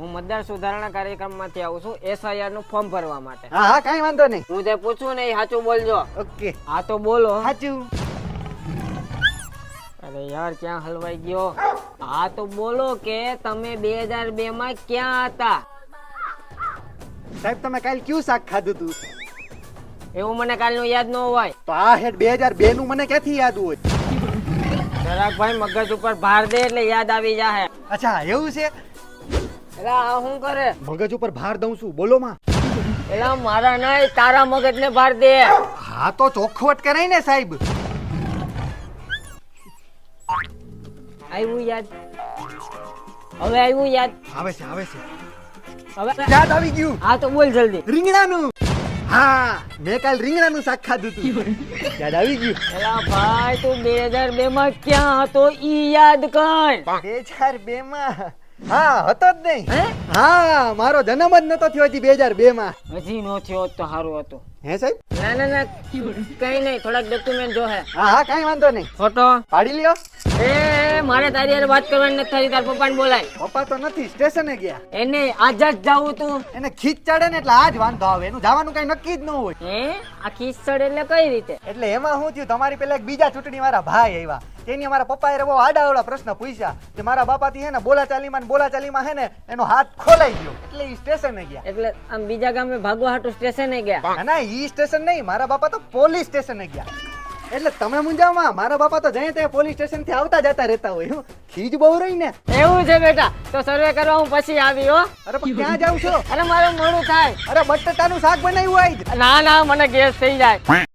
હું મતદાર સુધારણા કાર્યક્રમમાંથી આવું છું SIR નું ફોર્મ ભરવા માટે. હા હા કઈ વાંધો નહીં. હું જે પૂછું ને એ સાચું બોલજો. ઓકે હા તો બોલો. સાચું. અરે યાર ક્યાં હલવાઈ ગયો. હા તો બોલો કે તમે 2002 માં ક્યાં હતા? સાહેબ તમે કાલ કયું શાક ખાધું તું? એવું મને કાલનું યાદ ન હોય. તો આ હેડ 2002 નું મને ક્યાંથી યાદ હોય? જરાક ભાઈ મગજ ઉપર ભાર દે એટલે યાદ આવી જાહે. અચ્છા એવું છે? એલા આ શું કરે? મગજ ઉપર ભાર દઉં છું, બોલો માં. એલા મારા નહીં તારા મગજને ભાર દે. હા તો ચોખવટ કરાય ને સાહેબ. આવ્યું યાદ? હવે આવ્યું યાદ? આવે છે આવે છે. હવે યાદ આવી ગયું. હા તો બોલ જલ્દી. રીંગણાનું. હા મેં કાલ રીંગણાનું શાક ખાધું તું. યાદ આવી ગયું. એલા ભાઈ તું 2002 માં ક્યાં હતો ઈ યાદ કર. 2002 માં હા હતો જ નહીં. હે? હા મારો જન્મ જ નતો થયો હજી 2002 માં. હજી નો થયો હોત તો સારું હતું. હે સાહેબ? ના ના ના કઈ નહીં થોડાક ડોક્યુમેન્ટ જો હે. હા હા કઈ વાંધો નહીં. ફોટો પાડી લ્યો. એ મારે તારી હારે વાત કરવાની નથી થતી. તાર પપ્પાને બોલાય. પપ્પા તો નથી, સ્ટેશને ગયા. એને આજ જ જાવું તું. એને ખીચ ચડે ને એટલે આજ વાંધો આવે. એનું જવાનું કઈ નક્કી જ ન હોય. હે આ ખીચડ એટલે કઈ રીતે? એટલે એમાં શું થયું, તમારી પેલા એક બીજા ચૂંટણી વાળા ભાઈ આવ્યા. તેની અમારા પપ્પાએ બહુ આડાઅવળા પ્રશ્ન પૂછ્યા કે મારા બાપાથી હે ને બોલાચાલીમાં હે ને એનો હાથ ખોલાઈ ગયો એટલે ઈ સ્ટેશને ગયા. એટલે આમ બીજા ગામે ભાગવા હાટુ સ્ટેશને ગયા. ના ના ઈ સ્ટેશન નહીં, મારા બાપા તો પોલીસ સ્ટેશને ગયા. એટલે તમે મુંજામાં, મારા બાપા તો જઈએ ત્યાં પોલીસ સ્ટેશન થી આવતા જતા રહેતા હોય. હું ખીજ બહુ રહી ને. એવું છે બેટા તો સર્વે કરવા હું પછી આવી હો. અરે પણ ક્યાં જાવ છો? અરે મારું મોડું થાય. અરે બટાટાનું શાક બનાવ્યું આજ. ના ના મને ગેસ થઈ જાય.